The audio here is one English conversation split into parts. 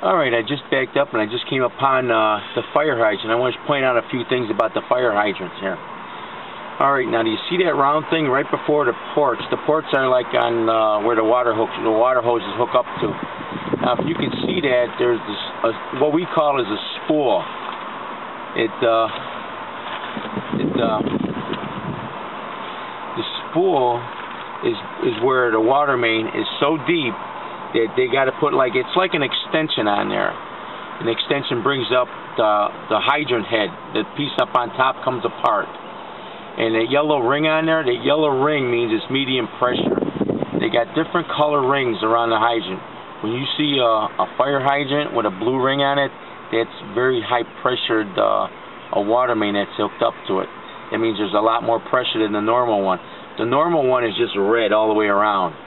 Alright, I just backed up and I just came upon the fire hydrant. I want to point out a few things about the fire hydrants here. Alright, now do you see that round thing right before the ports? The ports are like on where the water hoses hook up to. Now if you can see that, there's this, what we call is a spool. The spool is where the water main is so deep that they got to put, like, it's like an extension on there. An extension brings up the hydrant head. The piece up on top comes apart. And that yellow ring on there, that yellow ring means it's medium pressure. They got different color rings around the hydrant. When you see a fire hydrant with a blue ring on it, that's very high pressured a water main that's hooked up to it. That means there's a lot more pressure than the normal one. The normal one is just red all the way around.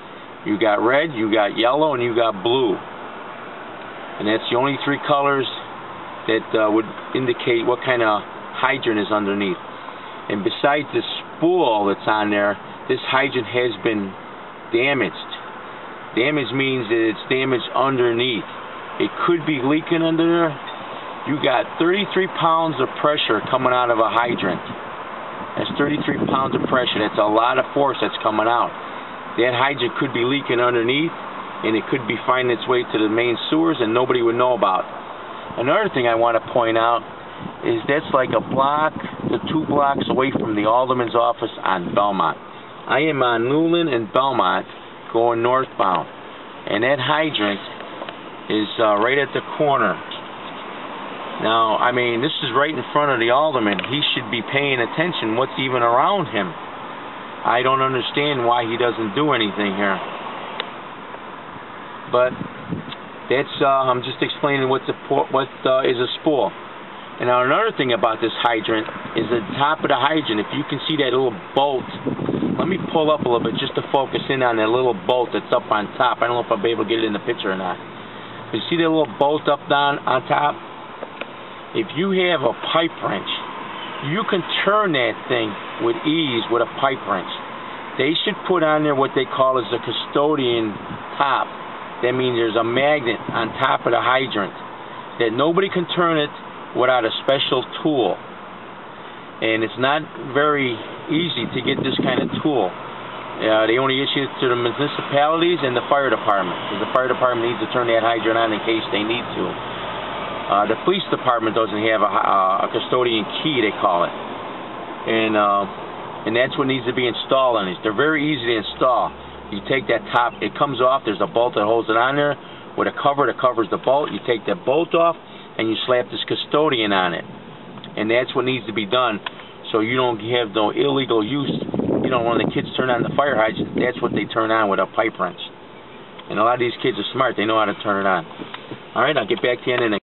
You got red, you got yellow, and you got blue. And that's the only three colors that would indicate what kind of hydrant is underneath. And besides the spool that's on there, this hydrant has been damaged. Damage means that it's damaged underneath. It could be leaking under there. You got 33 pounds of pressure coming out of a hydrant. That's 33 pounds of pressure. That's a lot of force that's coming out. That hydrant could be leaking underneath, and it could be finding its way to the main sewers, and nobody would know about. Another thing I want to point out is that's like a block to 2 blocks away from the alderman's office on Belmont. I am on Newland and Belmont going northbound, and that hydrant is right at the corner. Now, I mean, this is right in front of the alderman. He should be paying attention what's even around him. I don't understand why he doesn't do anything here. But that's I'm just explaining what is a spool. And now another thing about this hydrant is the top of the hydrant. If you can see that little bolt, let me pull up a little bit just to focus in on that little bolt that's up on top. I don't know if I'll be able to get it in the picture or not. You see that little bolt up down on top? If you have a pipe wrench, you can turn that thing with ease with a pipe wrench. They should put on there what they call as a custodian top. That means there's a magnet on top of the hydrant that nobody can turn it without a special tool. And it's not very easy to get this kind of tool. They only issue it to the municipalities and the fire department, because the fire department needs to turn that hydrant on in case they need to. The police department doesn't have a custodian key, they call it. And that's what needs to be installed on these. They're very easy to install. You take that top, it comes off, there's a bolt that holds it on there with a cover that covers the bolt. You take that bolt off and you slap this custodian on it. And that's what needs to be done, so you don't have no illegal use. You know, when the kids turn on the fire hydrant, that's what they turn on with a pipe wrench. And a lot of these kids are smart, they know how to turn it on. Alright, I'll get back to you in a minute.